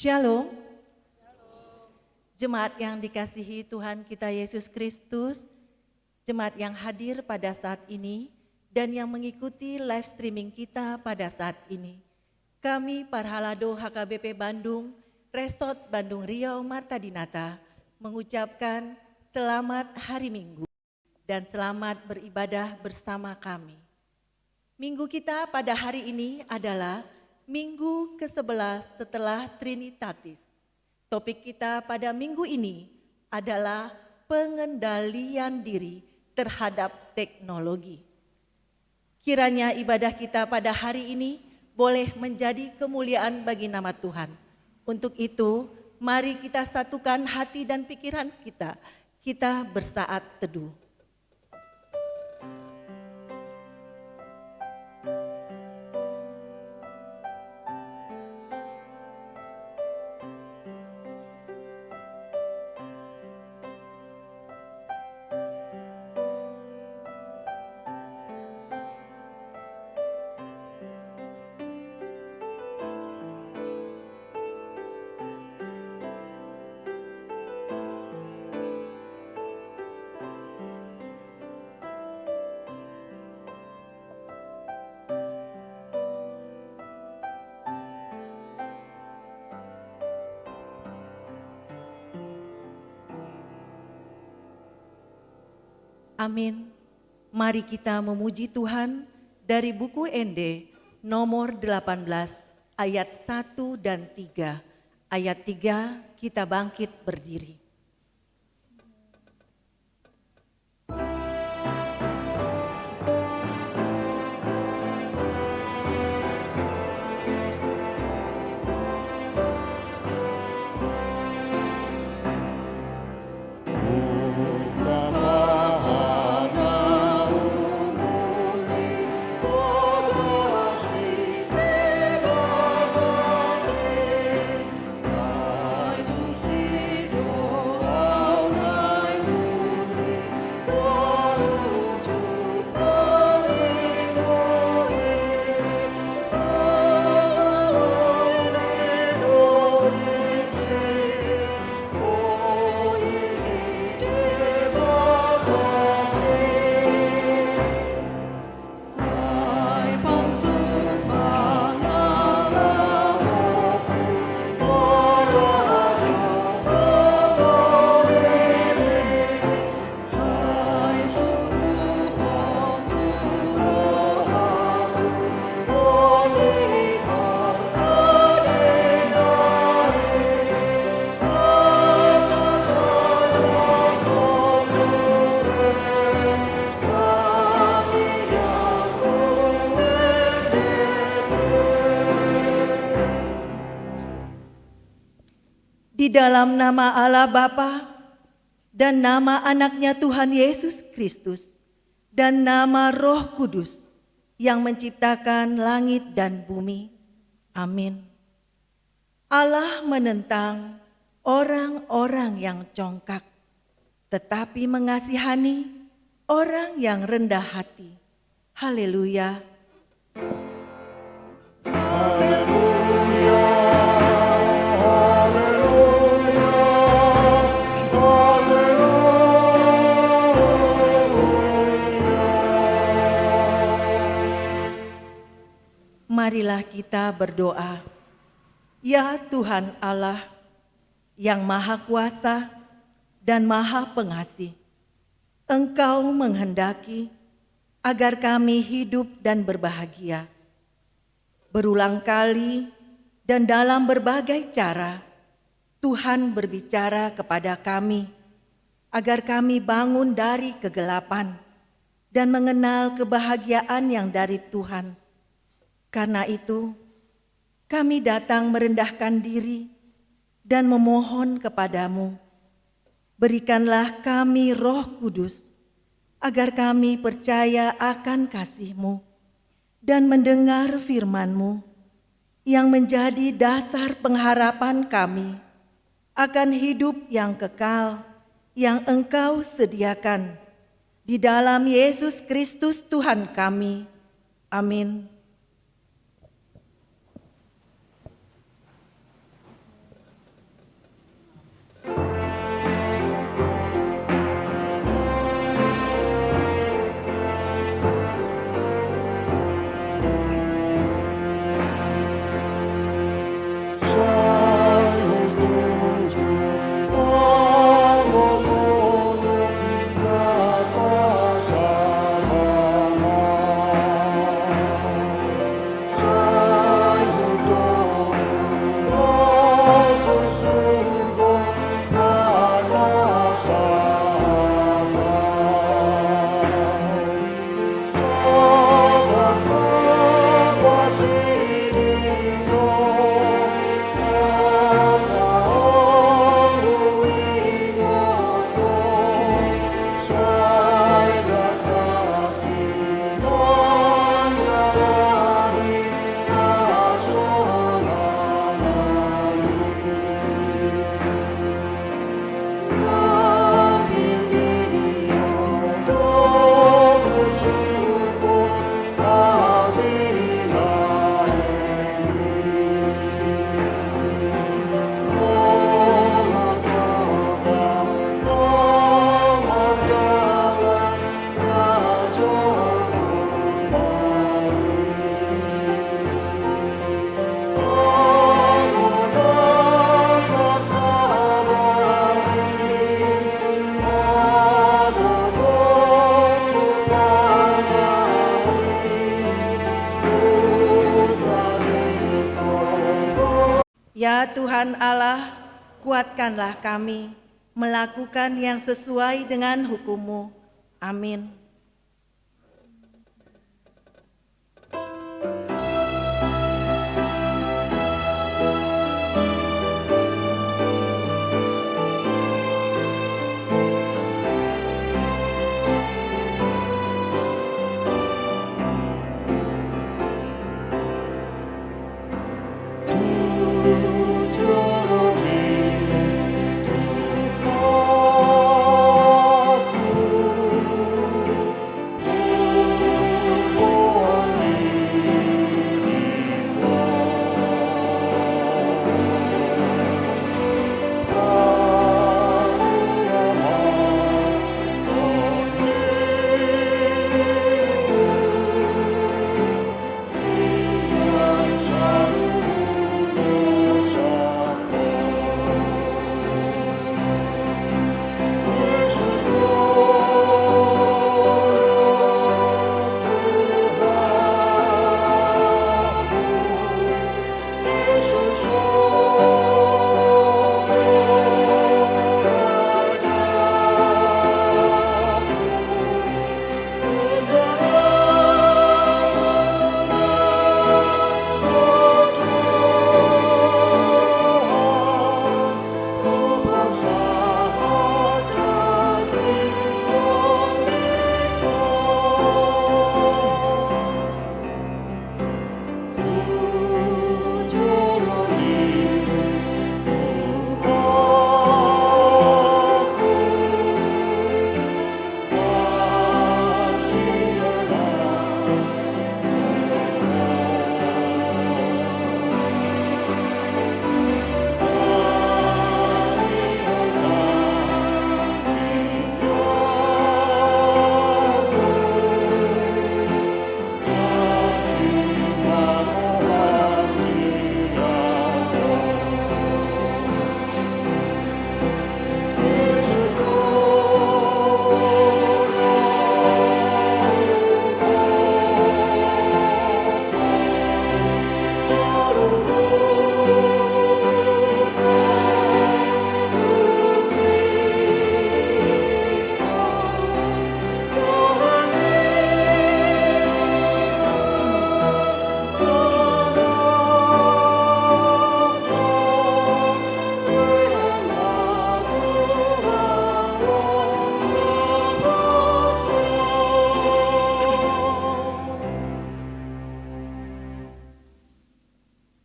Shalom. Jemaat yang dikasihi Tuhan kita Yesus Kristus, jemaat yang hadir pada saat ini dan yang mengikuti live streaming kita pada saat ini. Kami Parhalado HKBP Bandung, Resort Bandung Riau Marta Dinata mengucapkan selamat hari Minggu dan selamat beribadah bersama kami. Minggu kita pada hari ini adalah Minggu ke-11 setelah Trinitatis. Topik kita pada minggu ini adalah pengendalian diri terhadap teknologi. Kiranya ibadah kita pada hari ini boleh menjadi kemuliaan bagi nama Tuhan. Untuk itu, mari kita satukan hati dan pikiran kita. Kita bersaat teduh. Amin. Mari kita memuji Tuhan dari buku ND nomor 18 ayat 1 dan 3. Ayat 3 kita bangkit berdiri. Di dalam nama Allah Bapa dan nama anaknya Tuhan Yesus Kristus dan nama Roh Kudus yang menciptakan langit dan bumi. Amin. Allah menentang orang-orang yang congkak, tetapi mengasihani orang yang rendah hati. Haleluya. Marilah kita berdoa. Ya Tuhan Allah yang Maha Kuasa dan Maha Pengasih, Engkau menghendaki agar kami hidup dan berbahagia. Berulang kali dan dalam berbagai cara, Tuhan berbicara kepada kami agar kami bangun dari kegelapan dan mengenal kebahagiaan yang dari Tuhan. Karena itu, kami datang merendahkan diri dan memohon kepadamu, berikanlah kami Roh Kudus, agar kami percaya akan kasih-Mu dan mendengar firman-Mu yang menjadi dasar pengharapan kami akan hidup yang kekal yang Engkau sediakan di dalam Yesus Kristus Tuhan kami. Amin. Ya Tuhan Allah, kuatkanlah kami melakukan yang sesuai dengan hukum-Mu. Amin.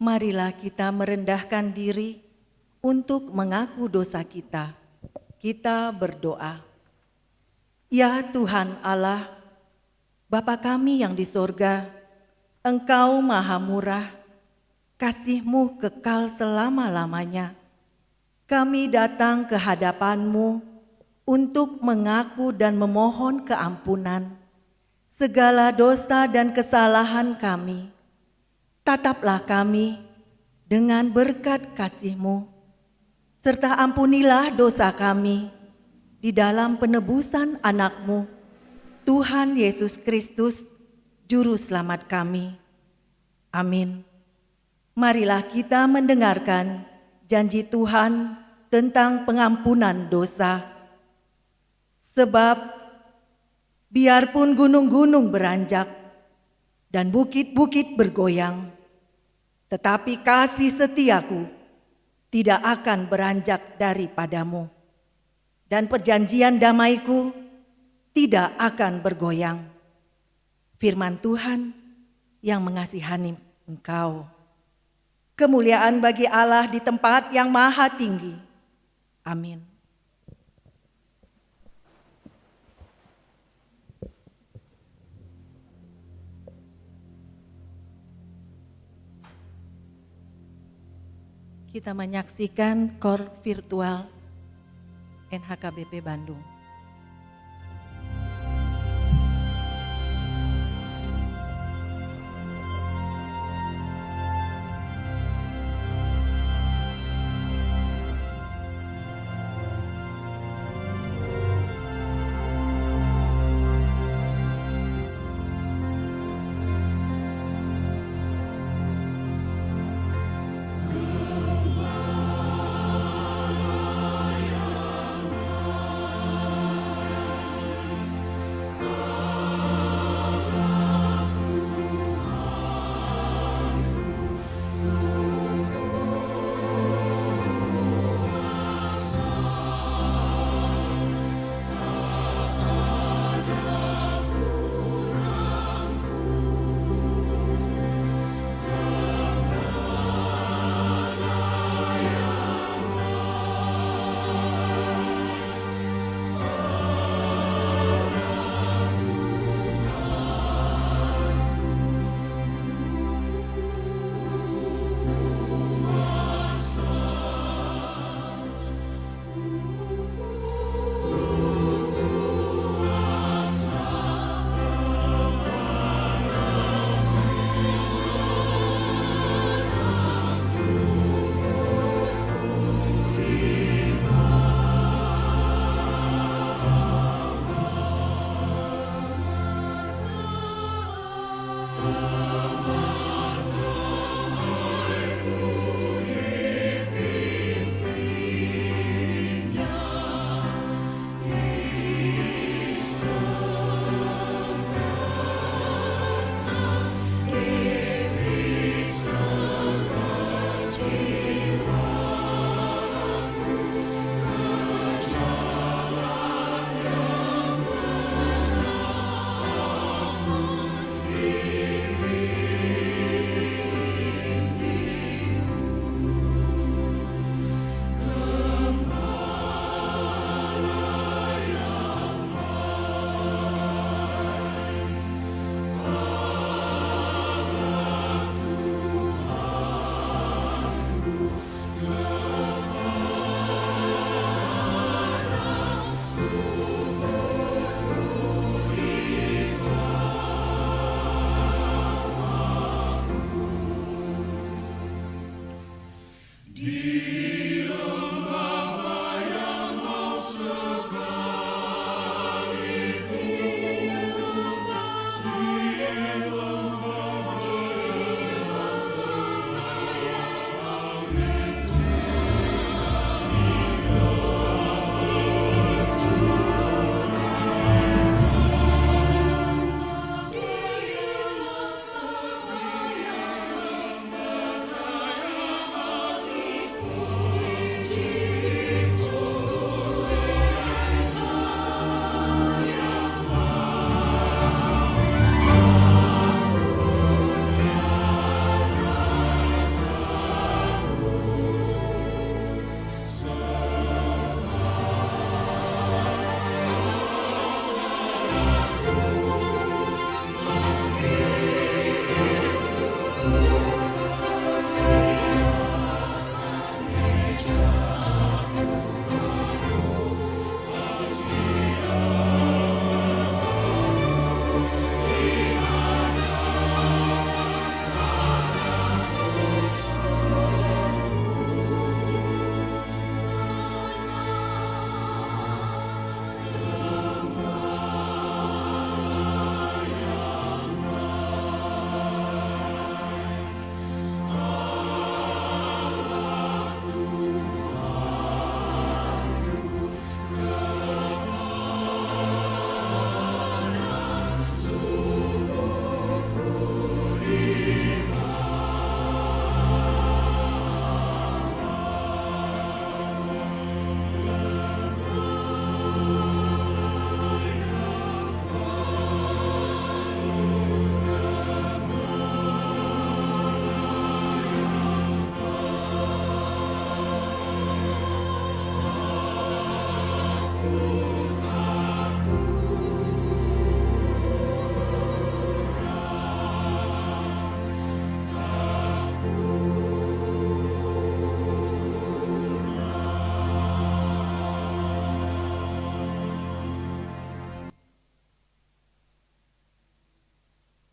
Marilah kita merendahkan diri untuk mengaku dosa kita. Kita berdoa. Ya Tuhan Allah, Bapa kami yang di sorga, Engkau maha murah, kasih-Mu kekal selama-lamanya. Kami datang ke hadapan-Mu untuk mengaku dan memohon keampunan segala dosa dan kesalahan kami. Tataplah kami dengan berkat kasih-Mu, serta ampunilah dosa kami di dalam penebusan anak-Mu, Tuhan Yesus Kristus, Juru Selamat kami. Amin. Marilah kita mendengarkan janji Tuhan tentang pengampunan dosa. Sebab biarpun gunung-gunung beranjak dan bukit-bukit bergoyang, tetapi kasih setiaku tidak akan beranjak daripadamu, dan perjanjian damaiku tidak akan bergoyang. Firman Tuhan yang mengasihani engkau. Kemuliaan bagi Allah di tempat yang maha tinggi. Amin. Kita menyaksikan KOR virtual NHKBP Bandung.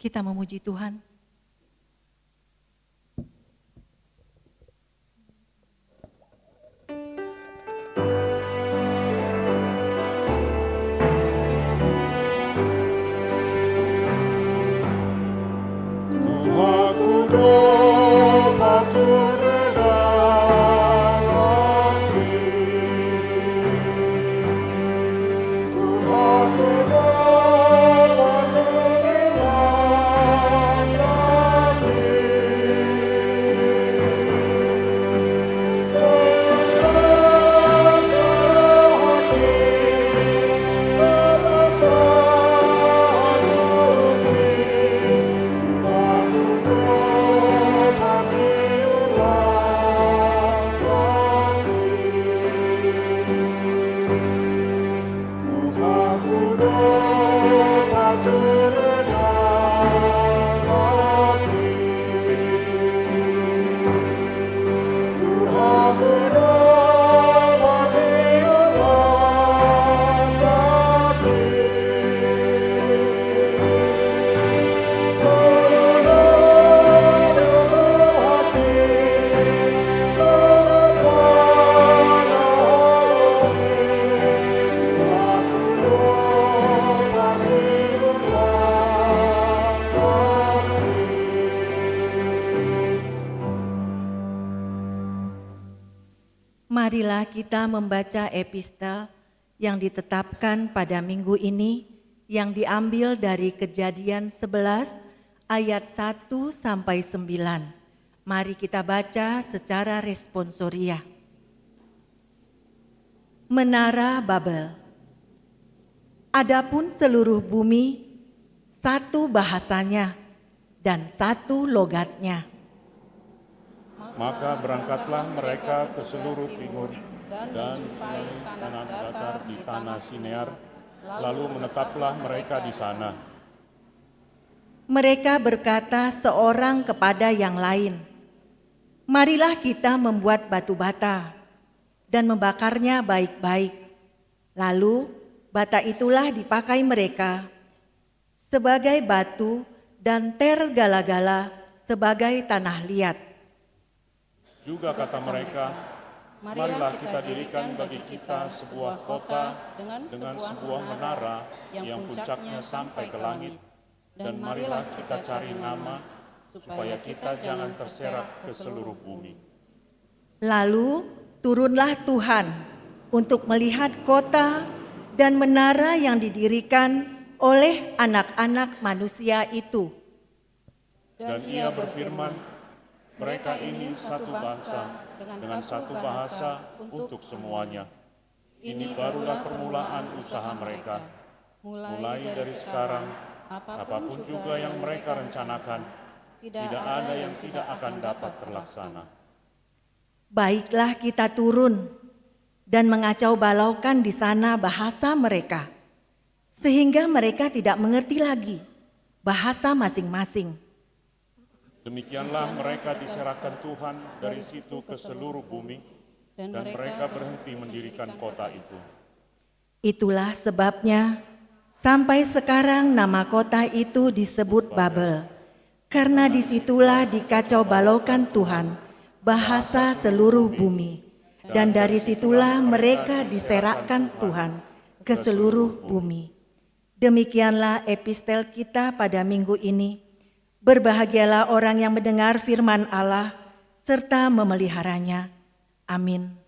Kita memuji Tuhan. Tuhan Marilah kita membaca epistel yang ditetapkan pada minggu ini yang diambil dari Kejadian 11 ayat 1 sampai 9. Mari kita baca secara responsorial. Menara Babel. Adapun seluruh bumi satu bahasanya dan satu logatnya. Maka berangkatlah mereka ke seluruh timur dan menjumpai tanah datar di tanah Sinear, lalu menetaplah mereka di sana. Mereka berkata seorang kepada yang lain, "Marilah kita membuat batu bata dan membakarnya baik-baik." Lalu bata itulah dipakai mereka sebagai batu dan tergala-gala sebagai tanah liat. Juga kata mereka, marilah kita dirikan bagi kita sebuah kota dengan sebuah menara yang puncaknya sampai ke langit, dan marilah kita cari nama supaya kita jangan terserak ke seluruh bumi. Lalu turunlah Tuhan untuk melihat kota dan menara yang didirikan oleh anak-anak manusia itu. Dan ia berfirman, mereka ini satu bangsa dengan satu bahasa untuk semuanya. Ini barulah permulaan usaha mereka. Mulai dari sekarang, apapun juga yang mereka rencanakan, tidak ada yang tidak akan dapat terlaksana. Baiklah kita turun dan mengacau balaukan di sana bahasa mereka, sehingga mereka tidak mengerti lagi bahasa masing-masing. Demikianlah mereka diserahkan Tuhan dari situ ke seluruh bumi, dan mereka berhenti mendirikan kota itu. Itulah sebabnya sampai sekarang nama kota itu disebut Babel, karena disitulah dikacau balaukan Tuhan bahasa seluruh bumi, dan dari situlah mereka diserakkan Tuhan ke seluruh bumi. Demikianlah epistel kita pada minggu ini. Berbahagialah orang yang mendengar firman Allah serta memeliharanya. Amin.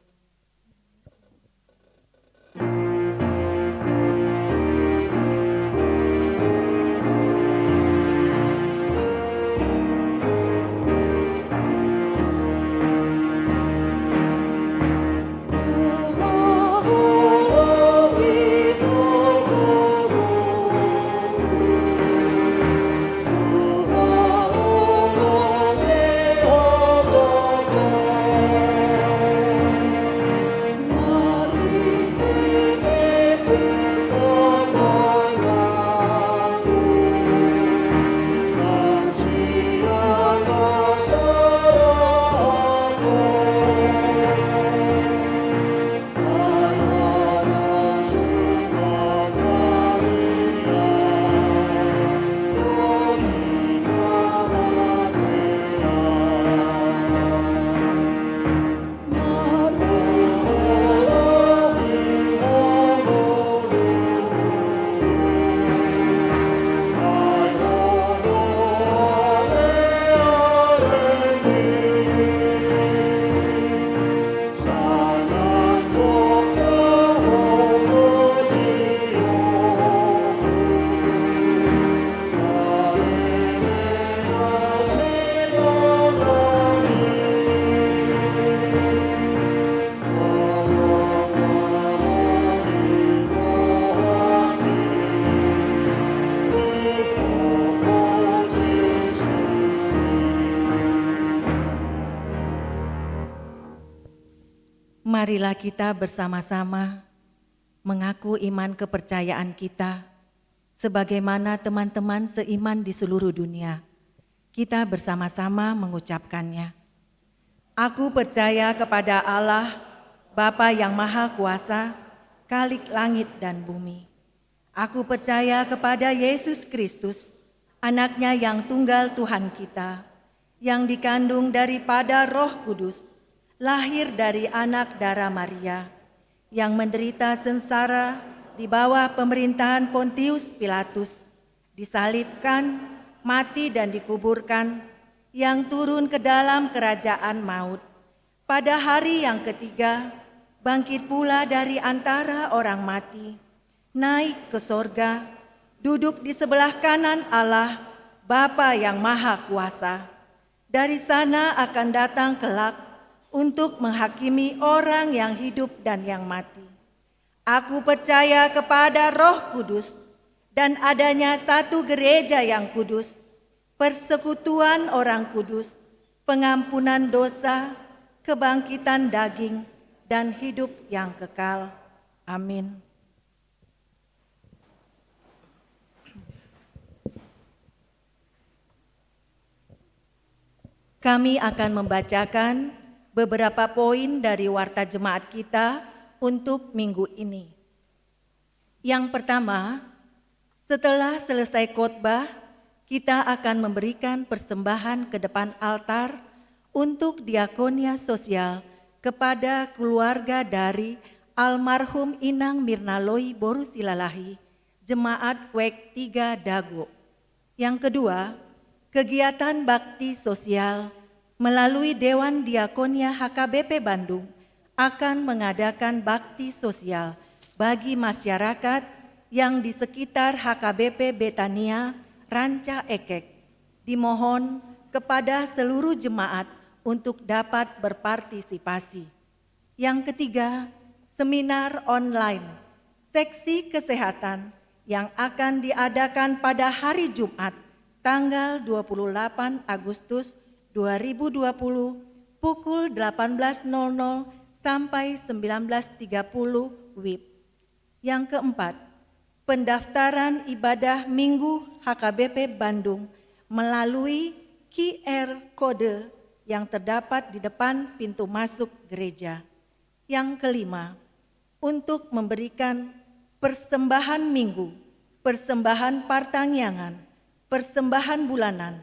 Marilah kita bersama-sama mengaku iman kepercayaan kita, sebagaimana teman-teman seiman di seluruh dunia. Kita bersama-sama mengucapkannya. Aku percaya kepada Allah, Bapa yang Maha Kuasa, Khalik langit dan bumi. Aku percaya kepada Yesus Kristus, Anaknya yang tunggal Tuhan kita, yang dikandung daripada Roh Kudus, lahir dari anak darah Maria, yang menderita sengsara di bawah pemerintahan Pontius Pilatus, disalibkan, mati dan dikuburkan, yang turun ke dalam kerajaan maut. Pada hari yang ketiga bangkit pula dari antara orang mati, naik ke sorga, duduk di sebelah kanan Allah, Bapa yang Maha Kuasa. Dari sana akan datang kelak untuk menghakimi orang yang hidup dan yang mati. Aku percaya kepada Roh Kudus dan adanya satu gereja yang kudus, persekutuan orang kudus, pengampunan dosa, kebangkitan daging, dan hidup yang kekal. Amin. Kami akan membacakan beberapa poin dari warta jemaat kita untuk minggu ini. Yang pertama, setelah selesai khotbah, kita akan memberikan persembahan ke depan altar untuk diakonia sosial kepada keluarga dari almarhum Inang Mirnaloi Borusilalahi, Jemaat WEK 3 Dago. Yang kedua, kegiatan bakti sosial melalui Dewan Diakonia HKBP Bandung akan mengadakan bakti sosial bagi masyarakat yang di sekitar HKBP Betania, Ranca Ekek. Dimohon kepada seluruh jemaat untuk dapat berpartisipasi. Yang ketiga, seminar online, seksi kesehatan yang akan diadakan pada hari Jumat, tanggal 28 Agustus 2020 pukul 18.00 sampai 19.30 WIB. Yang keempat, pendaftaran ibadah Minggu HKBP Bandung melalui QR Code yang terdapat di depan pintu masuk gereja. Yang kelima, untuk memberikan persembahan minggu, persembahan partangyangan, persembahan bulanan,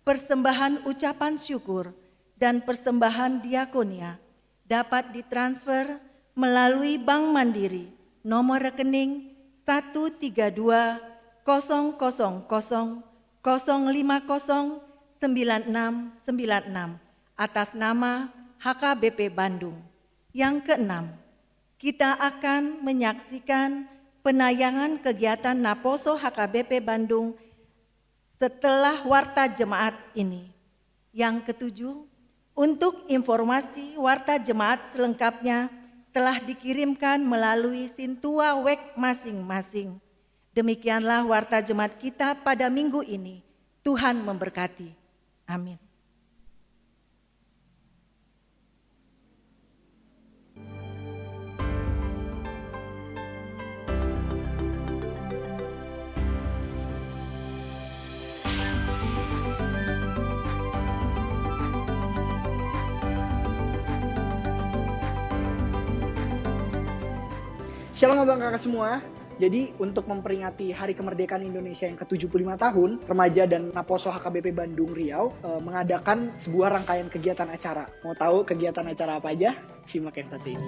persembahan ucapan syukur, dan persembahan diakonia dapat ditransfer melalui Bank Mandiri nomor rekening 1300000509696 atas nama HKBP Bandung. Yang keenam, kita akan menyaksikan penayangan kegiatan Naposo HKBP Bandung setelah warta jemaat ini. Yang ketujuh, untuk informasi warta jemaat selengkapnya telah dikirimkan melalui Sintua WEK masing-masing. Demikianlah warta jemaat kita pada minggu ini. Tuhan memberkati. Amin. Shalom abang kakak semua. Jadi untuk memperingati Hari Kemerdekaan Indonesia yang ke-75 tahun, remaja dan Naposo HKBP Bandung Riau mengadakan sebuah rangkaian kegiatan acara. Mau tahu kegiatan acara apa aja? Simak yang satu ini.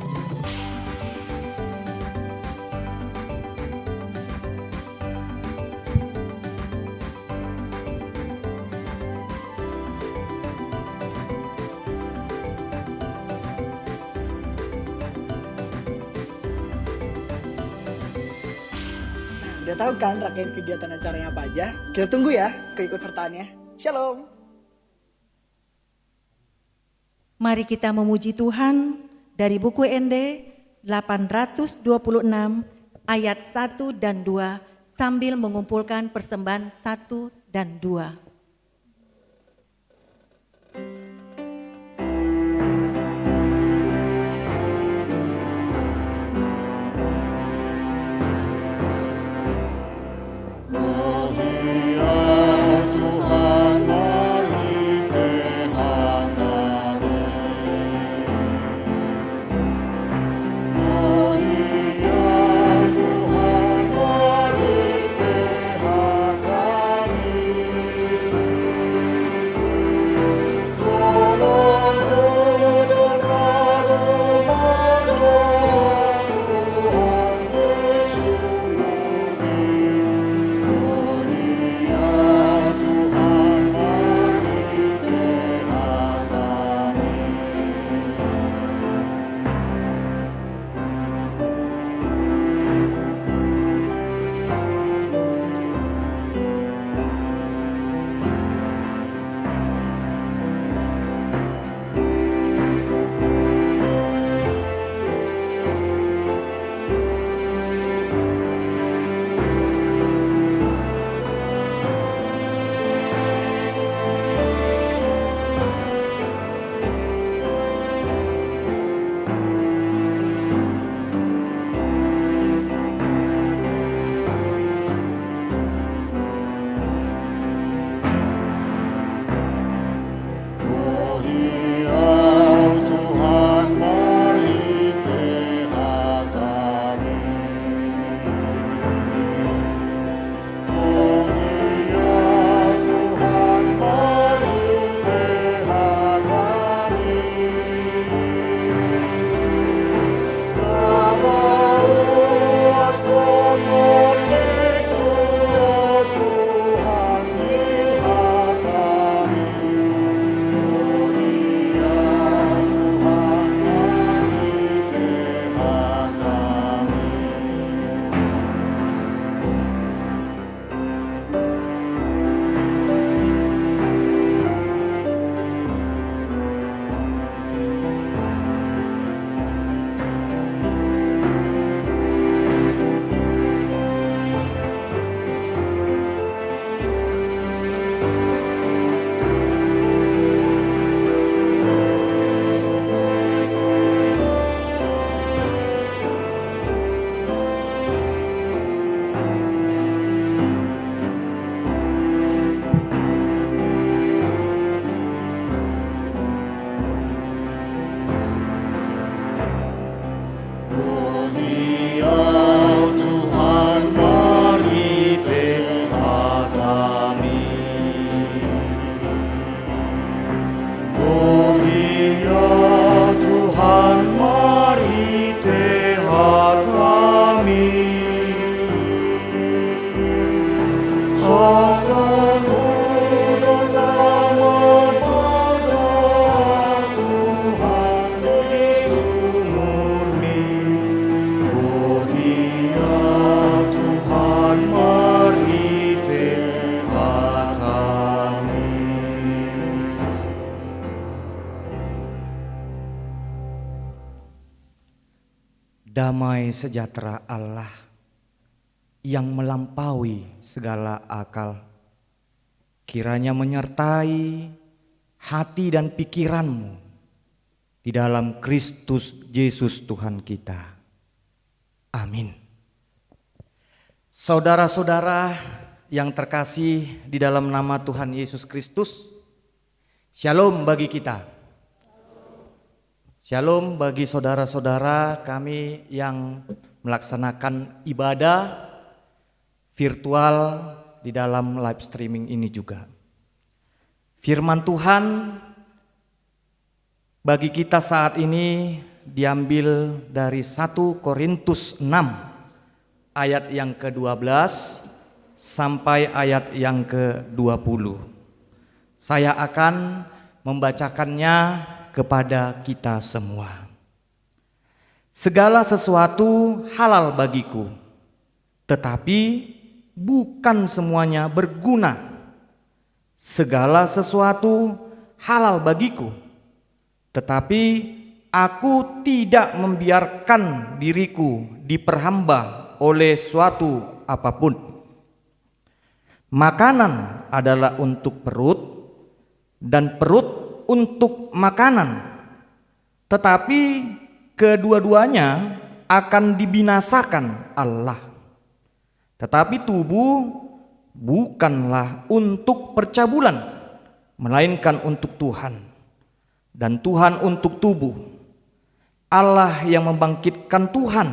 Udah tahu kan rangkaian kegiatan acaranya apa aja? Kita tunggu ya keikutsertaannya. Shalom. Mari kita memuji Tuhan dari buku ND 826 ayat 1 dan 2 sambil mengumpulkan persembahan 1 dan 2. Damai sejahtera Allah yang melampaui segala akal, kiranya menyertai hati dan pikiranmu di dalam Kristus Yesus Tuhan kita. Amin. Saudara-saudara yang terkasih di dalam nama Tuhan Yesus Kristus, Shalom bagi kita. Shalom bagi saudara-saudara kami yang melaksanakan ibadah virtual di dalam live streaming ini juga. Firman Tuhan bagi kita saat ini diambil dari 1 Korintus 6 ayat yang ke-12 sampai ayat yang ke-20. Saya akan membacakannya kepada kita semua. Segala sesuatu halal bagiku, tetapi bukan semuanya berguna. Segala sesuatu halal bagiku, tetapi aku tidak membiarkan diriku diperhamba oleh suatu apapun. Makanan adalah untuk perut, dan perut untuk makanan, tetapi kedua-duanya akan dibinasakan Allah. Tetapi tubuh bukanlah untuk percabulan, melainkan untuk Tuhan, dan Tuhan untuk tubuh. Allah yang membangkitkan Tuhan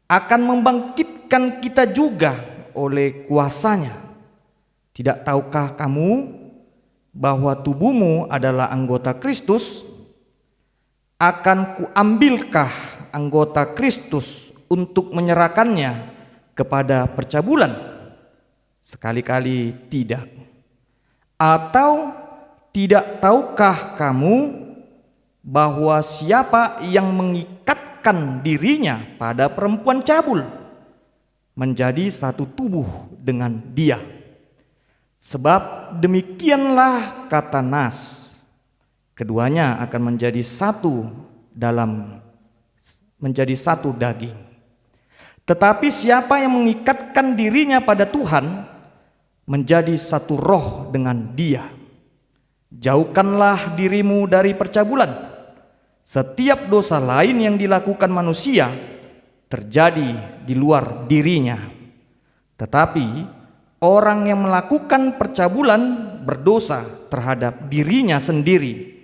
akan membangkitkan kita juga oleh kuasa-Nya. Tidak tahukah kamu bahwa tubuhmu adalah anggota Kristus? Akan kuambilkah anggota Kristus untuk menyerahkannya kepada percabulan? Sekali-kali tidak. Atau tidak tahukah kamu bahwa siapa yang mengikatkan dirinya pada perempuan cabul menjadi satu tubuh dengan dia? Sebab demikianlah kata Nas, keduanya akan menjadi satu daging. Tetapi siapa yang mengikatkan dirinya pada Tuhan menjadi satu roh dengan Dia. Jauhkanlah dirimu dari percabulan. Setiap dosa lain yang dilakukan manusia terjadi di luar dirinya, tetapi orang yang melakukan percabulan berdosa terhadap dirinya sendiri.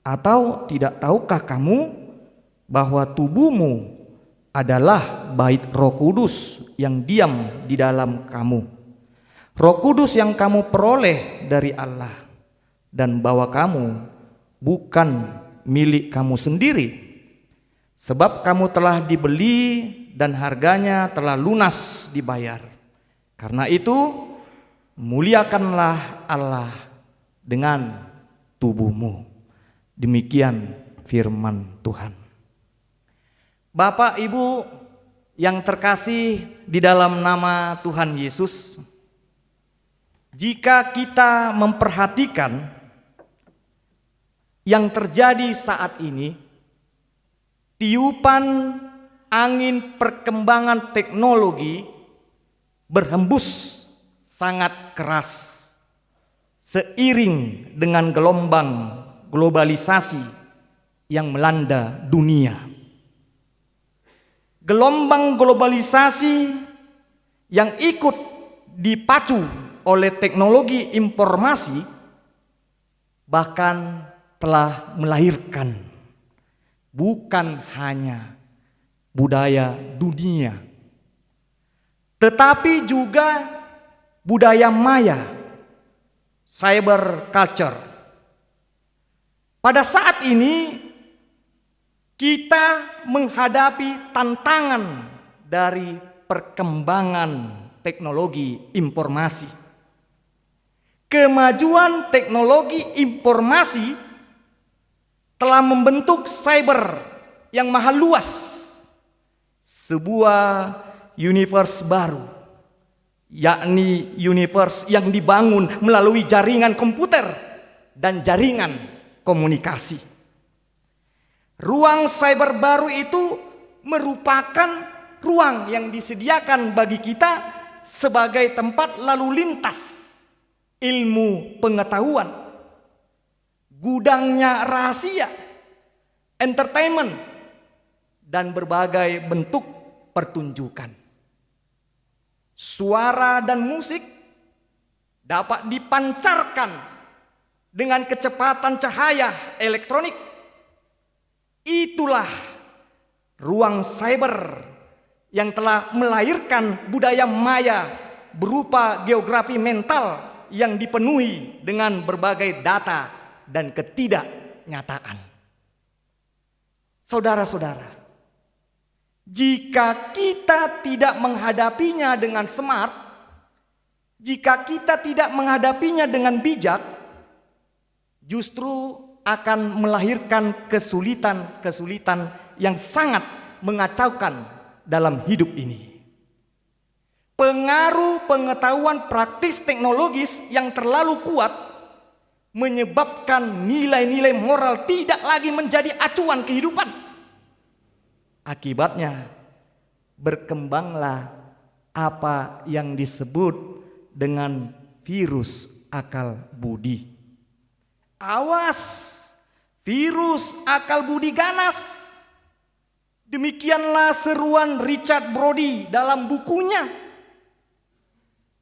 Atau tidak tahukah kamu bahwa tubuhmu adalah bait Roh Kudus yang diam di dalam kamu, Roh Kudus yang kamu peroleh dari Allah, dan bahwa kamu bukan milik kamu sendiri, sebab kamu telah dibeli dan harganya telah lunas dibayar. Karena itu, muliakanlah Allah dengan tubuhmu. Demikian firman Tuhan. Bapak, Ibu yang terkasih di dalam nama Tuhan Yesus, jika kita memperhatikan yang terjadi saat ini, tiupan angin perkembangan teknologi berhembus sangat keras seiring dengan gelombang globalisasi yang melanda dunia. Gelombang globalisasi yang ikut dipacu oleh teknologi informasi bahkan telah melahirkan bukan hanya budaya dunia, tetapi juga budaya maya, cyber culture. Pada saat ini kita menghadapi tantangan dari perkembangan teknologi informasi. Kemajuan teknologi informasi telah membentuk cyber yang maha luas, sebuah universe baru, yakni universe yang dibangun melalui jaringan komputer dan jaringan komunikasi. Ruang cyber baru itu merupakan ruang yang disediakan bagi kita sebagai tempat lalu lintas ilmu pengetahuan, gudangnya rahasia, entertainment, dan berbagai bentuk pertunjukan. Suara dan musik dapat dipancarkan dengan kecepatan cahaya elektronik. Itulah ruang cyber yang telah melahirkan budaya maya berupa geografi mental yang dipenuhi dengan berbagai data dan ketidaknyataan. Saudara-saudara, jika kita tidak menghadapinya dengan smart, jika kita tidak menghadapinya dengan bijak, justru akan melahirkan kesulitan-kesulitan yang sangat mengacaukan dalam hidup ini. Pengaruh pengetahuan praktis teknologis yang terlalu kuat menyebabkan nilai-nilai moral tidak lagi menjadi acuan kehidupan. Akibatnya berkembanglah apa yang disebut dengan virus akal budi. Awas, virus akal budi ganas. Demikianlah seruan Richard Brody dalam bukunya.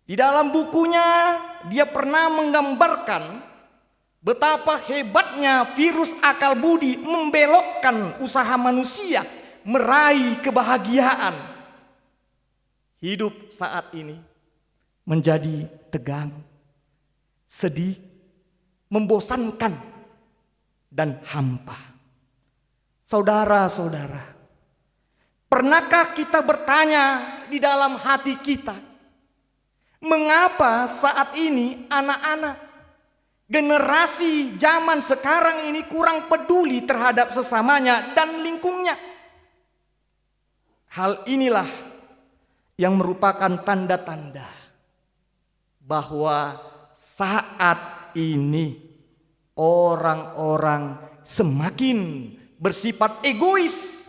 Di dalam bukunya dia pernah menggambarkan betapa hebatnya virus akal budi membelokkan usaha manusia meraih kebahagiaan. Hidup saat ini menjadi tegang, sedih, membosankan, dan hampa. Saudara-saudara, pernahkah kita bertanya di dalam hati kita, mengapa saat ini anak-anak generasi zaman sekarang ini kurang peduli terhadap sesamanya dan lingkungnya? Hal inilah yang merupakan tanda-tanda bahwa saat ini orang-orang semakin bersifat egois,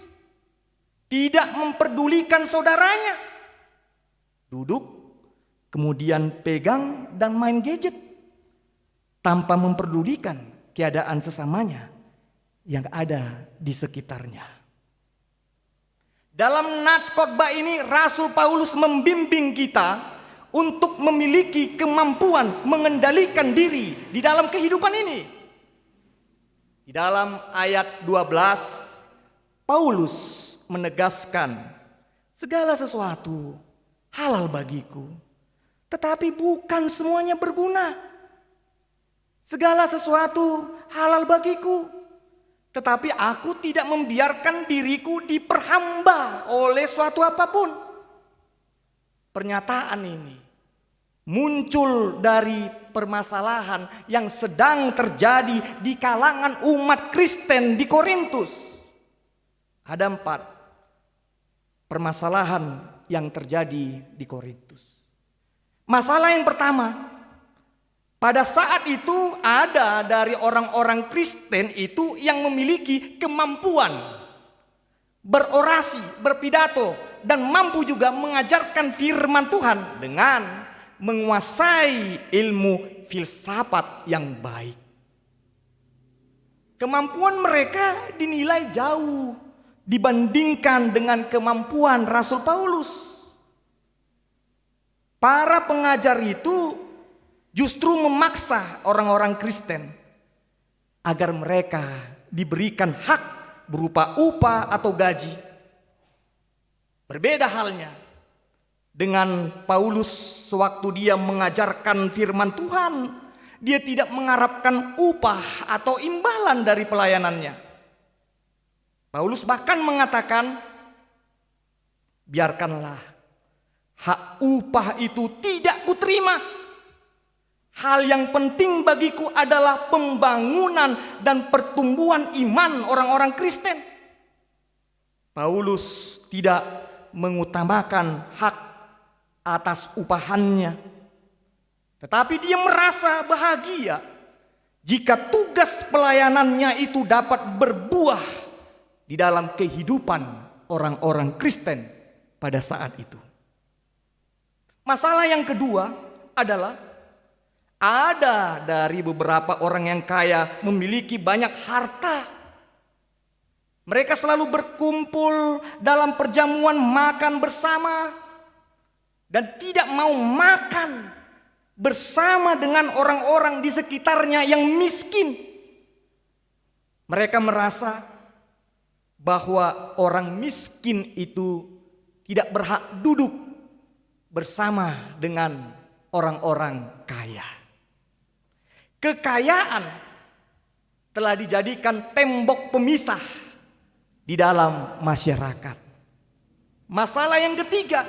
tidak memperdulikan saudaranya, duduk kemudian pegang dan main gadget tanpa memperdulikan keadaan sesamanya yang ada di sekitarnya. Dalam nats khotbah ini Rasul Paulus membimbing kita untuk memiliki kemampuan mengendalikan diri di dalam kehidupan ini. Di dalam ayat 12 Paulus menegaskan, segala sesuatu halal bagiku, tetapi bukan semuanya berguna. Segala sesuatu halal bagiku, tetapi aku tidak membiarkan diriku diperhamba oleh suatu apapun. Pernyataan ini muncul dari permasalahan yang sedang terjadi di kalangan umat Kristen di Korintus. Ada 4 permasalahan yang terjadi di Korintus. Masalah yang pertama, pada saat itu ada dari orang-orang Kristen itu yang memiliki kemampuan berorasi, berpidato, dan mampu juga mengajarkan firman Tuhan dengan menguasai ilmu filsafat yang baik. Kemampuan mereka dinilai jauh dibandingkan dengan kemampuan Rasul Paulus. Para pengajar itu justru memaksa orang-orang Kristen agar mereka diberikan hak berupa upah atau gaji. Berbeda halnya dengan Paulus sewaktu dia mengajarkan firman Tuhan. Dia tidak mengharapkan upah atau imbalan dari pelayanannya. Paulus bahkan mengatakan, biarkanlah hak upah itu tidak kuterima. Hal yang penting bagiku adalah pembangunan dan pertumbuhan iman orang-orang Kristen. Paulus tidak mengutamakan hak atas upahannya, tetapi dia merasa bahagia jika tugas pelayanannya itu dapat berbuah di dalam kehidupan orang-orang Kristen pada saat itu. Masalah yang kedua adalah ada dari beberapa orang yang kaya memiliki banyak harta. Mereka selalu berkumpul dalam perjamuan makan bersama dan tidak mau makan bersama dengan orang-orang di sekitarnya yang miskin. Mereka merasa bahwa orang miskin itu tidak berhak duduk bersama dengan orang-orang kaya. Kekayaan telah dijadikan tembok pemisah di dalam masyarakat. Masalah yang ketiga,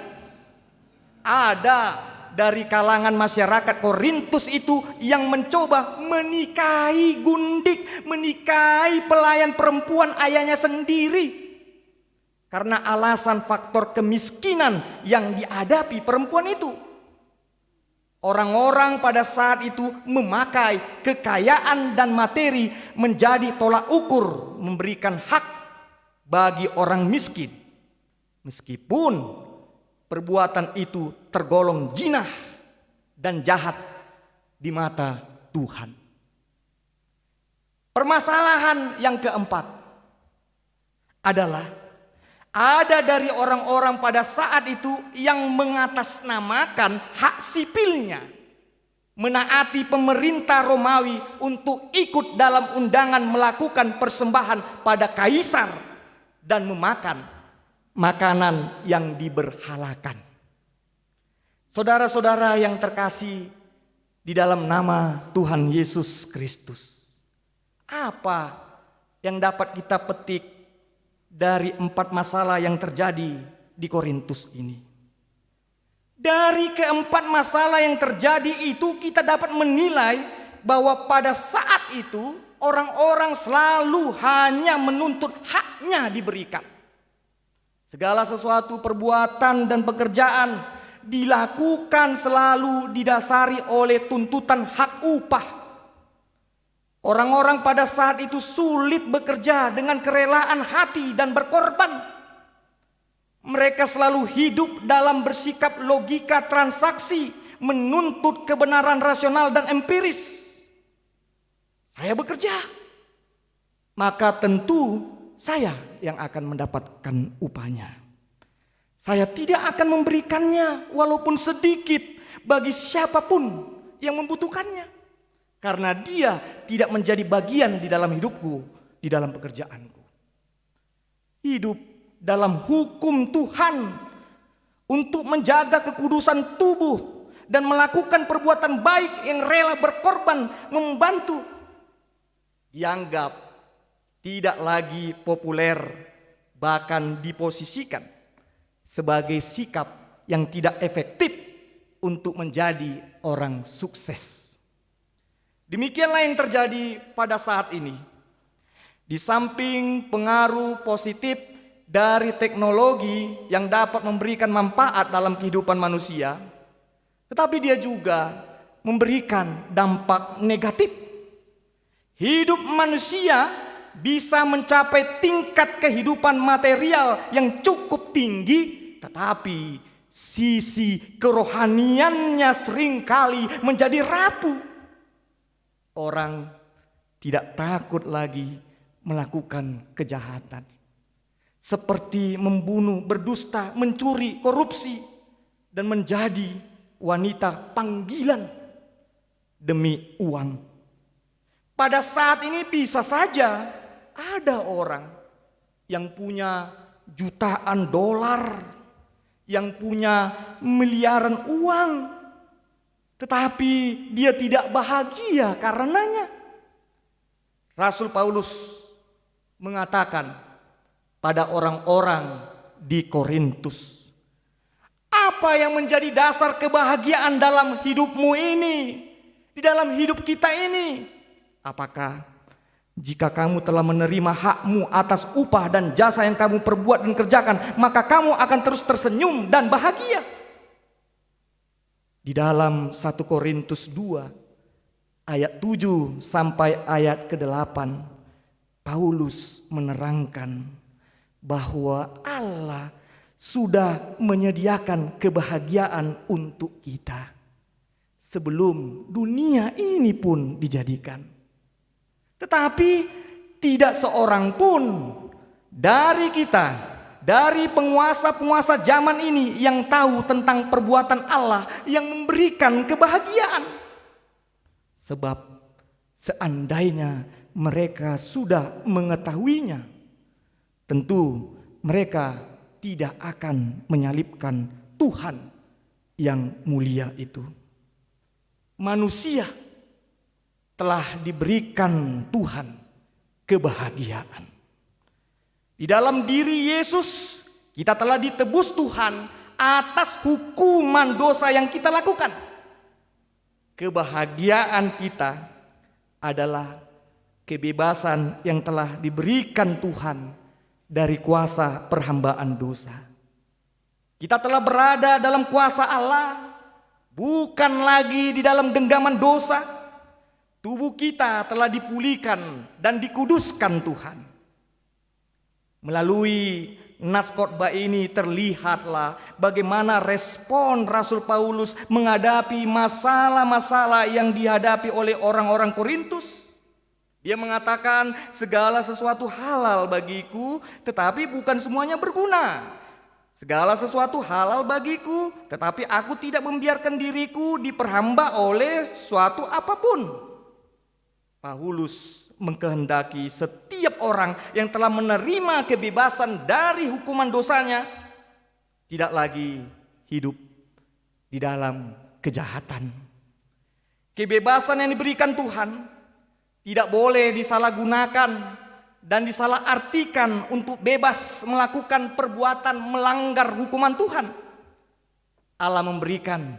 ada dari kalangan masyarakat Korintus itu yang mencoba menikahi gundik, menikahi pelayan perempuan ayahnya sendiri. Karena alasan faktor kemiskinan yang dihadapi perempuan itu. Orang-orang pada saat itu memakai kekayaan dan materi menjadi tolak ukur memberikan hak bagi orang miskin. Meskipun perbuatan itu tergolong jinah dan jahat di mata Tuhan. Permasalahan yang keempat adalah ada dari orang-orang pada saat itu yang mengatasnamakan hak sipilnya, menaati pemerintah Romawi untuk ikut dalam undangan melakukan persembahan pada kaisar dan memakan makanan yang diberhalakan. Saudara-saudara yang terkasih di dalam nama Tuhan Yesus Kristus, apa yang dapat kita petik dari 4 masalah yang terjadi di Korintus ini? Dari keempat masalah yang terjadi itu kita dapat menilai bahwa pada saat itu orang-orang selalu hanya menuntut haknya diberikan. Segala sesuatu perbuatan dan pekerjaan dilakukan selalu didasari oleh tuntutan hak upah. Orang-orang pada saat itu sulit bekerja dengan kerelaan hati dan berkorban. Mereka selalu hidup dalam bersikap logika transaksi, menuntut kebenaran rasional dan empiris. Saya bekerja, maka tentu saya yang akan mendapatkan upahnya. Saya tidak akan memberikannya walaupun sedikit bagi siapapun yang membutuhkannya. Karena dia tidak menjadi bagian di dalam hidupku, di dalam pekerjaanku. Hidup dalam hukum Tuhan untuk menjaga kekudusan tubuh dan melakukan perbuatan baik yang rela berkorban membantu dianggap tidak lagi populer, bahkan diposisikan sebagai sikap yang tidak efektif untuk menjadi orang sukses. Demikianlah yang terjadi pada saat ini. Di samping pengaruh positif dari teknologi yang dapat memberikan manfaat dalam kehidupan manusia, tetapi dia juga memberikan dampak negatif. Hidup manusia bisa mencapai tingkat kehidupan material yang cukup tinggi, tetapi sisi kerohaniannya seringkali menjadi rapuh. Orang tidak takut lagi melakukan kejahatan, seperti membunuh, berdusta, mencuri, korupsi, dan menjadi wanita panggilan demi uang. Pada saat ini bisa saja ada orang yang punya jutaan dolar, yang punya miliaran uang, tetapi dia tidak bahagia karenanya. Rasul Paulus mengatakan pada orang-orang di Korintus, apa yang menjadi dasar kebahagiaan dalam hidupmu ini, di dalam hidup kita ini? Apakah jika kamu telah menerima hakmu atas upah dan jasa yang kamu perbuat dan kerjakan, maka kamu akan terus tersenyum dan bahagia? Di dalam 1 Korintus 2 ayat 7 sampai ayat ke-8, Paulus menerangkan bahwa Allah sudah menyediakan kebahagiaan untuk kita sebelum dunia ini pun dijadikan. Tetapi tidak seorang pun dari kita, dari penguasa-penguasa zaman ini yang tahu tentang perbuatan Allah yang memberikan kebahagiaan. Sebab seandainya mereka sudah mengetahuinya, tentu mereka tidak akan menyalibkan Tuhan yang mulia itu. Manusia telah diberikan Tuhan kebahagiaan. Di dalam diri Yesus kita telah ditebus Tuhan atas hukuman dosa yang kita lakukan. Kebahagiaan kita adalah kebebasan yang telah diberikan Tuhan dari kuasa perhambaan dosa. Kita telah berada dalam kuasa Allah, bukan lagi di dalam genggaman dosa. Tubuh kita telah dipulihkan dan dikuduskan Tuhan. Melalui nats khotbah ini terlihatlah bagaimana respon Rasul Paulus menghadapi masalah-masalah yang dihadapi oleh orang-orang Korintus. Dia mengatakan segala sesuatu halal bagiku, tetapi bukan semuanya berguna. Segala sesuatu halal bagiku, tetapi aku tidak membiarkan diriku diperhamba oleh suatu apapun. Paulus mengkehendaki setiap orang yang telah menerima kebebasan dari hukuman dosanya tidak lagi hidup di dalam kejahatan. Kebebasan yang diberikan Tuhan tidak boleh disalahgunakan dan disalahartikan untuk bebas melakukan perbuatan melanggar hukuman Tuhan. Allah memberikan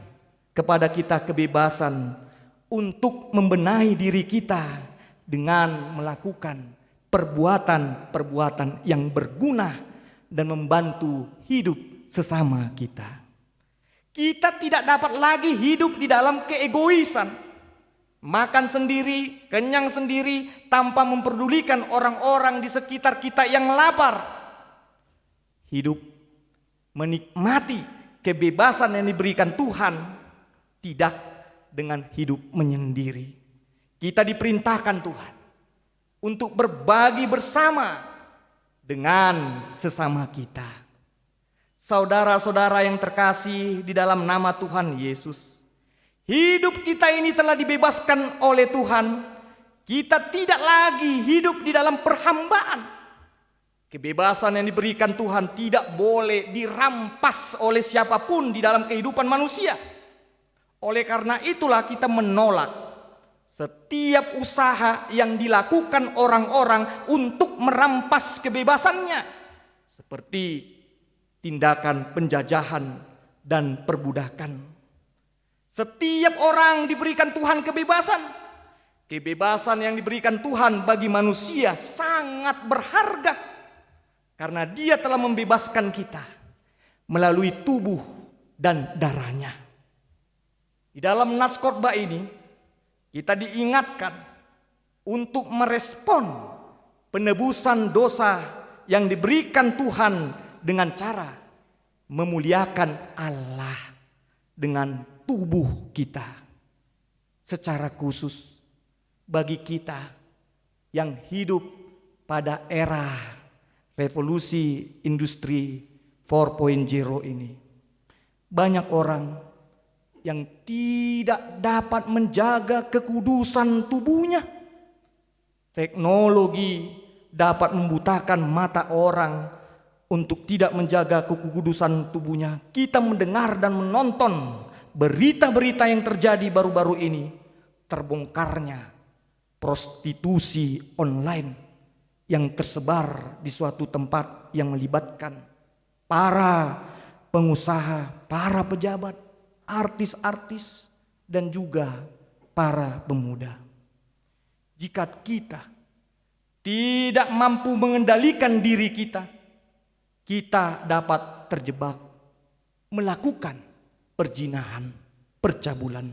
kepada kita kebebasan untuk membenahi diri kita dengan melakukan perbuatan-perbuatan yang berguna dan membantu hidup sesama kita. Kita tidak dapat lagi hidup di dalam keegoisan. Makan sendiri, kenyang sendiri, tanpa memperdulikan orang-orang di sekitar kita yang lapar. Hidup menikmati kebebasan yang diberikan Tuhan, tidak dengan hidup menyendiri. Kita diperintahkan Tuhan untuk berbagi bersama dengan sesama kita. Saudara-saudara yang terkasih di dalam nama Tuhan Yesus, hidup kita ini telah dibebaskan oleh Tuhan. Kita tidak lagi hidup di dalam perhambaan. Kebebasan yang diberikan Tuhan tidak boleh dirampas oleh siapapun di dalam kehidupan manusia. Oleh karena itulah kita menolak setiap usaha yang dilakukan orang-orang untuk merampas kebebasannya, seperti tindakan penjajahan dan perbudakan. Setiap orang diberikan Tuhan kebebasan. Kebebasan yang diberikan Tuhan bagi manusia sangat berharga, karena Dia telah membebaskan kita melalui tubuh dan darahnya. Di dalam nats khotbah ini kita diingatkan untuk merespon penebusan dosa yang diberikan Tuhan dengan cara memuliakan Allah dengan tubuh kita. Secara khusus bagi kita yang hidup pada era revolusi industri 4.0 ini, banyak orang yang tidak dapat menjaga kekudusan tubuhnya. Teknologi dapat membutakan mata orang untuk tidak menjaga kekudusan tubuhnya. Kita mendengar dan menonton berita-berita yang terjadi baru-baru ini, terbongkarnya prostitusi online yang tersebar di suatu tempat yang melibatkan para pengusaha, para pejabat, artis-artis, dan juga para pemuda. Jika kita tidak mampu mengendalikan diri kita, kita dapat terjebak melakukan perzinahan, percabulan.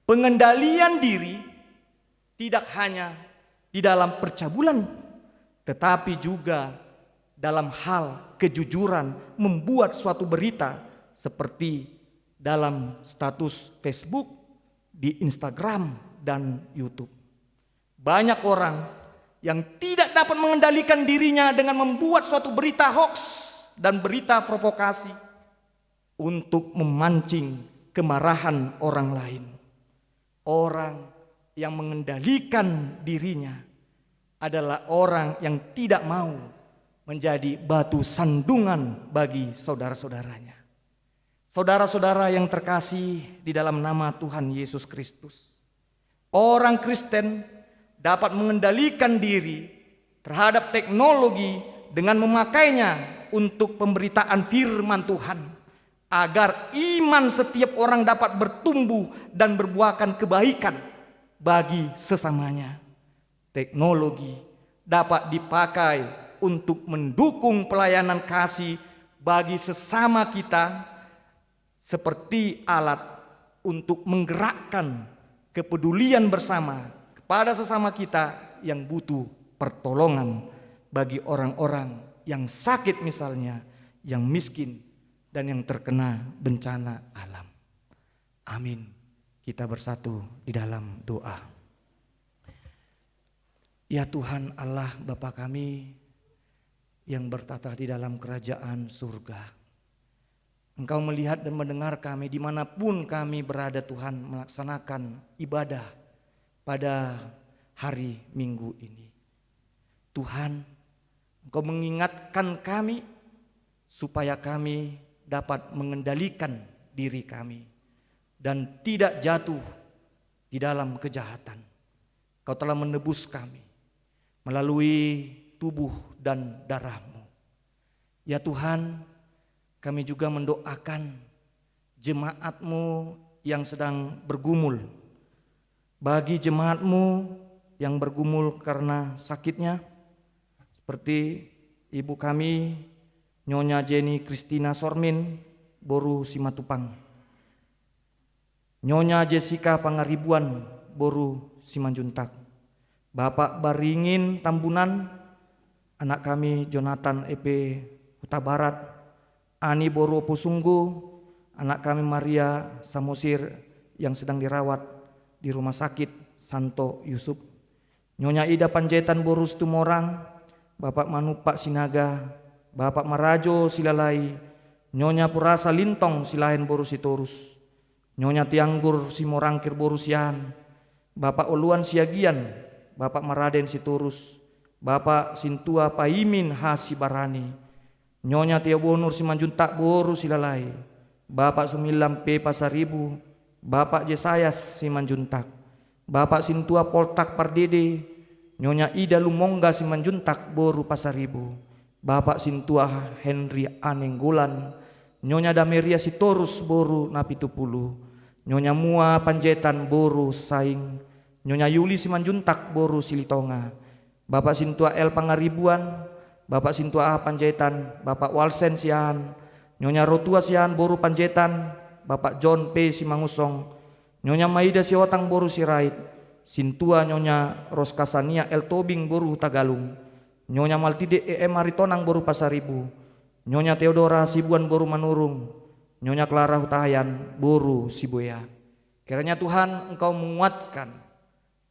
Pengendalian diri tidak hanya di dalam percabulan, tetapi juga dalam hal kejujuran membuat suatu berita seperti dalam status Facebook, di Instagram, dan YouTube. Banyak orang yang tidak dapat mengendalikan dirinya dengan membuat suatu berita hoax dan berita provokasi untuk memancing kemarahan orang lain. Orang yang mengendalikan dirinya adalah orang yang tidak mau menjadi batu sandungan bagi saudara-saudaranya. Saudara-saudara yang terkasih di dalam nama Tuhan Yesus Kristus, orang Kristen dapat mengendalikan diri terhadap teknologi dengan memakainya untuk pemberitaan firman Tuhan, agar iman setiap orang dapat bertumbuh dan berbuahkan kebaikan bagi sesamanya. Teknologi dapat dipakai untuk mendukung pelayanan kasih bagi sesama kita, seperti alat untuk menggerakkan kepedulian bersama kepada sesama kita yang butuh pertolongan, bagi orang-orang yang sakit misalnya, yang miskin, dan yang terkena bencana alam. Amin. Kita bersatu di dalam doa. Ya Tuhan Allah Bapa kami yang bertata di dalam kerajaan surga, Engkau melihat dan mendengar kami dimanapun kami berada Tuhan, melaksanakan ibadah pada hari Minggu ini. Tuhan, Engkau mengingatkan kami supaya kami dapat mengendalikan diri kami dan tidak jatuh di dalam kejahatan. Kau telah menebus kami melalui tubuh dan darah-Mu. Ya Tuhan, kami juga mendoakan jemaat-Mu yang sedang bergumul. Bagi jemaat-Mu yang bergumul karena sakitnya, seperti ibu kami Nyonya Jenny Kristina Sormin, Boru Simatupang, Nyonya Jessica Pangaribuan, Boru Simanjuntak, Bapak Baringin Tambunan, anak kami Jonathan EP Huta Barat, Ani Boru Pusunggu, anak kami Maria Samosir yang sedang dirawat di rumah sakit Santo Yusuf, Nyonya Ida Panjaitan Boru Stumorang, Bapak Manupak Sinaga, Bapak Marajo Silalai, Nyonya Purasa Lintong Silahen Boru Sitorus, Nyonya Tianggur Simorangkir Boru Sian, Bapak Oluan Siagian, Bapak Maraden Sitorus, Bapak Sintua Paimin Hasibarani, Nyonya Tiabonur Simanjuntak Boru Silalai, Bapak Sumilam P Pasaribu, Bapak Jesayas Simanjuntak, Bapak Sintua Poltak Pardede, Nyonya Ida Lumongga Simanjuntak Boru Pasaribu, Bapak Sintua Henry Anenggolan, Nyonya Dameria Sitorus Boru Napitupulu, Nyonya Mua Panjaitan Boru Saing, Nyonya Yuli Simanjuntak Boru Silitonga, Bapak Sintua El Pangaribuan, Bapak Sintua A Panjaitan, Bapak Walsen Sian, Nyonya Rotua Sian Boru Panjaitan, Bapak John P Simangusong, Nyonya Maida Siwatang Boru Sirait, Sintua Nyonya Roskasania El Tobing Boru Tagalung, Nyonya Maltide EM Maritonang Boru Pasaribu, Nyonya Theodora Sibuan Boru Manurung, Nyonya Clara Hutahayan Boru Siboya. Kiranya Tuhan Engkau menguatkan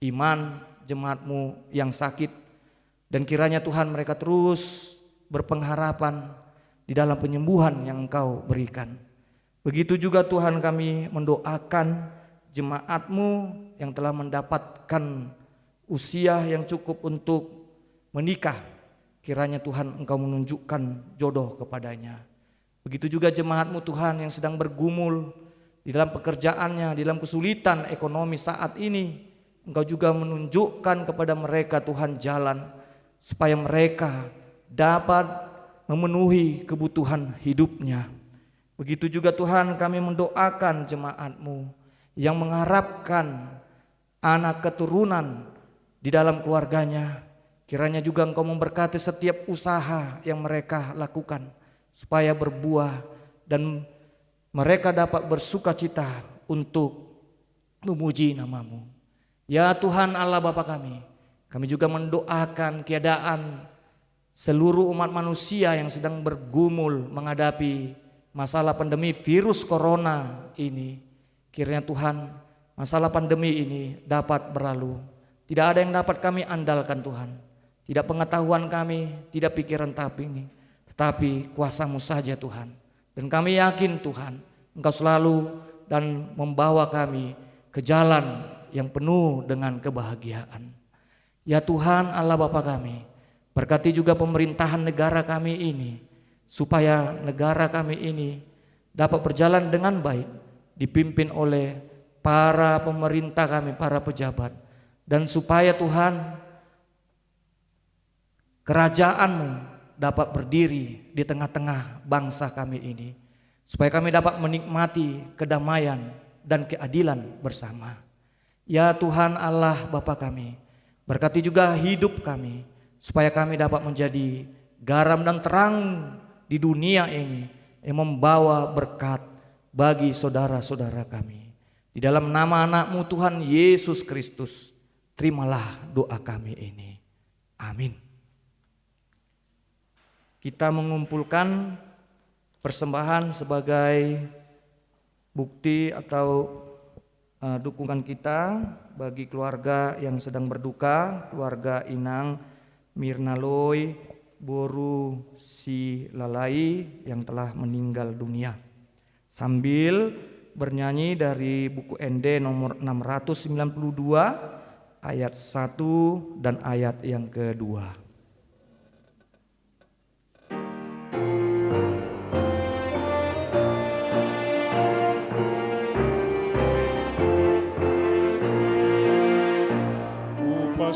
iman jemaat-Mu yang sakit, dan kiranya Tuhan mereka terus berpengharapan di dalam penyembuhan yang Engkau berikan. Begitu juga Tuhan kami mendoakan jemaat-Mu yang telah mendapatkan usia yang cukup untuk menikah. Kiranya Tuhan Engkau menunjukkan jodoh kepadanya. Begitu juga jemaat-Mu Tuhan yang sedang bergumul di dalam pekerjaannya, di dalam kesulitan ekonomi saat ini. Engkau juga menunjukkan kepada mereka Tuhan jalan, supaya mereka dapat memenuhi kebutuhan hidupnya. Begitu juga Tuhan kami mendoakan jemaat-Mu yang mengharapkan anak keturunan di dalam keluarganya. Kiranya juga Engkau memberkati setiap usaha yang mereka lakukan, supaya berbuah dan mereka dapat bersukacita untuk memuji nama-Mu. Ya Tuhan Allah Bapa kami juga mendoakan keadaan seluruh umat manusia yang sedang bergumul menghadapi masalah pandemi virus corona ini. Kiranya Tuhan, masalah pandemi ini dapat berlalu. Tidak ada yang dapat kami andalkan Tuhan. Tidak pengetahuan kami, tidak pikiran kami, tetapi kuasa-Mu saja Tuhan. Dan kami yakin Tuhan, Engkau selalu dan membawa kami ke jalan yang penuh dengan kebahagiaan. Ya Tuhan Allah Bapa kami, berkati juga pemerintahan negara kami ini, supaya negara kami ini dapat berjalan dengan baik, dipimpin oleh para pemerintah kami, para pejabat. Dan supaya Tuhan, kerajaan-Mu dapat berdiri di tengah-tengah bangsa kami ini, supaya kami dapat menikmati kedamaian dan keadilan bersama. Ya Tuhan Allah Bapa kami, berkati juga hidup kami, supaya kami dapat menjadi garam dan terang di dunia ini yang membawa berkat bagi saudara-saudara kami. Di dalam nama anak-Mu Tuhan Yesus Kristus, terimalah doa kami ini. Amin. Kita mengumpulkan persembahan sebagai bukti atau dukungan kita bagi keluarga yang sedang berduka, keluarga Inang Mirnaloy Boru Si Lalai yang telah meninggal dunia. Sambil bernyanyi dari buku ND nomor 692 ayat 1 dan ayat yang kedua. Ku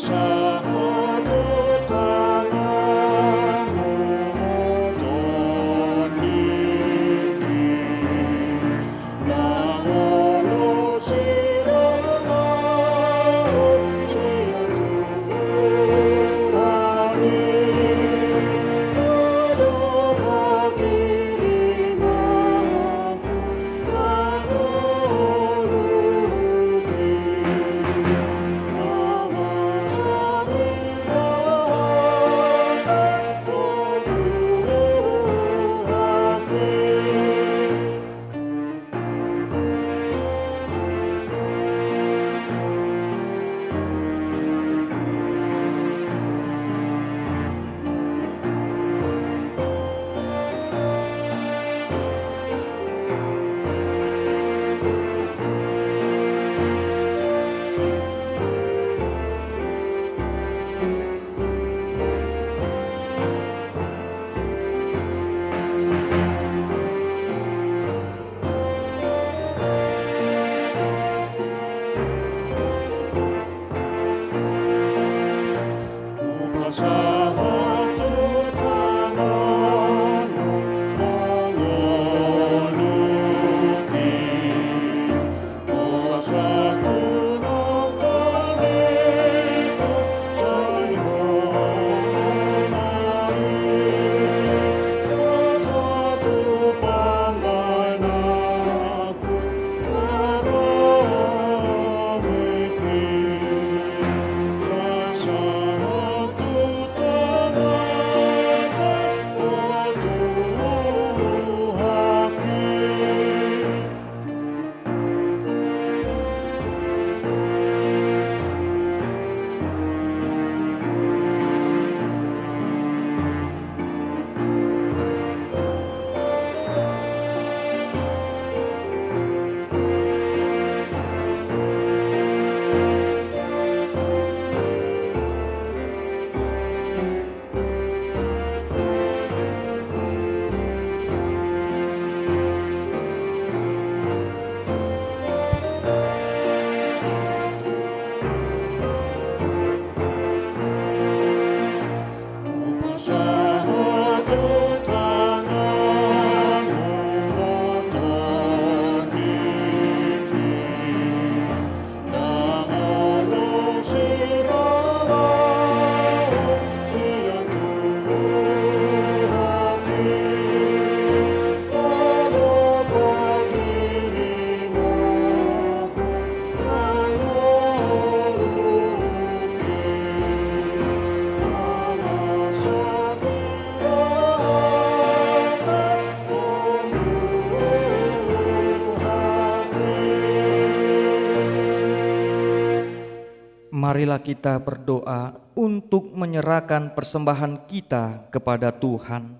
marilah kita berdoa untuk menyerahkan persembahan kita kepada Tuhan.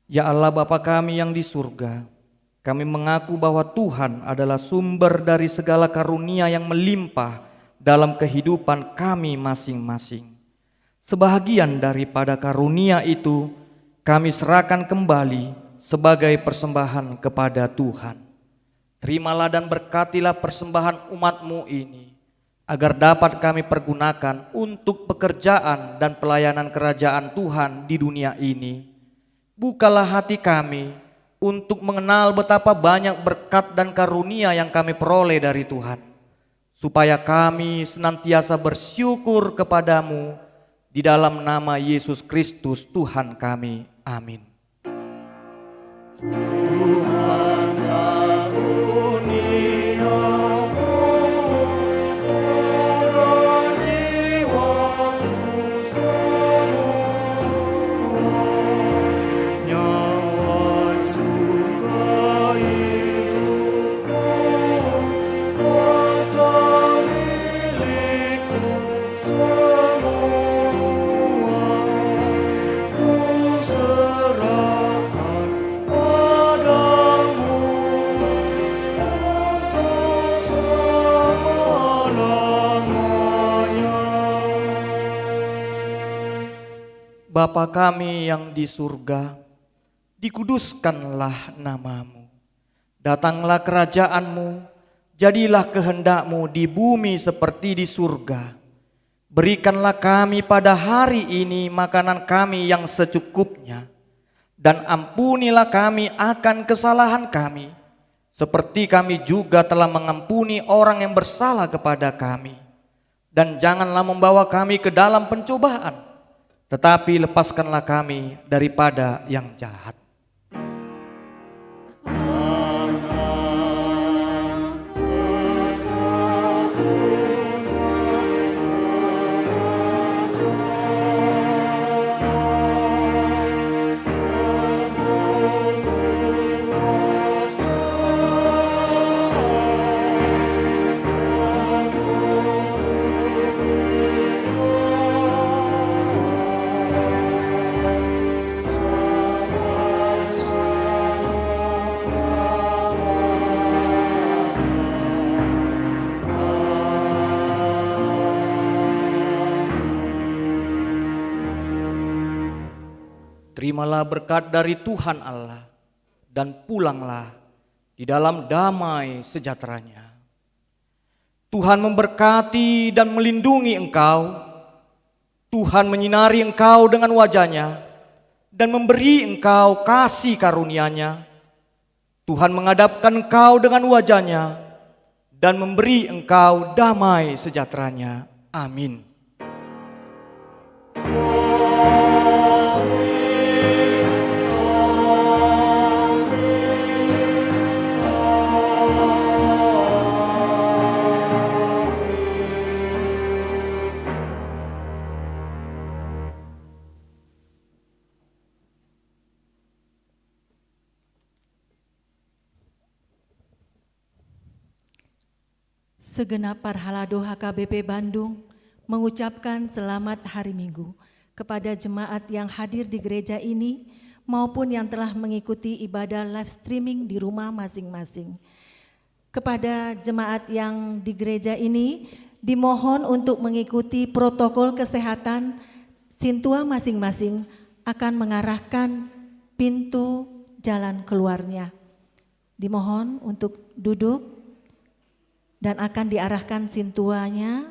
Ya Allah Bapa kami yang di surga, kami mengaku bahwa Tuhan adalah sumber dari segala karunia yang melimpah dalam kehidupan kami masing-masing. Sebahagian daripada karunia itu kami serahkan kembali sebagai persembahan kepada Tuhan. Terimalah dan berkatilah persembahan umat-Mu ini, agar dapat kami pergunakan untuk pekerjaan dan pelayanan kerajaan Tuhan di dunia ini. Bukalah hati kami untuk mengenal betapa banyak berkat dan karunia yang kami peroleh dari Tuhan, supaya kami senantiasa bersyukur kepadamu di dalam nama Yesus Kristus Tuhan kami. Amin. Tuhan karuniamu, orang jiwaku semua, nyawa juga hidupku, harta milikku semua, ku serahkan padamu untuk selama-lamanya. Bapa kami yang di surga, dikuduskanlah namamu. Datanglah kerajaanmu, jadilah kehendakmu di bumi seperti di surga. Berikanlah kami pada hari ini makanan kami yang secukupnya, dan ampunilah kami akan kesalahan kami, seperti kami juga telah mengampuni orang yang bersalah kepada kami. Dan janganlah membawa kami ke dalam pencobaan, tetapi lepaskanlah kami daripada yang jahat. Terimalah berkat dari Tuhan Allah dan pulanglah di dalam damai sejahteranya. Tuhan memberkati dan melindungi engkau. Tuhan menyinari engkau dengan wajah-Nya dan memberi engkau kasih karunia-Nya. Tuhan menghadapkan engkau dengan wajah-Nya dan memberi engkau damai sejahteranya. Amin. Segenap Parhalado HKBP Bandung mengucapkan selamat hari Minggu kepada jemaat yang hadir di gereja ini maupun yang telah mengikuti ibadah live streaming di rumah masing-masing. Kepada jemaat yang di gereja ini dimohon untuk mengikuti protokol kesehatan. Sintua masing-masing akan mengarahkan pintu jalan keluarnya. Dimohon untuk duduk dan akan diarahkan sintuanya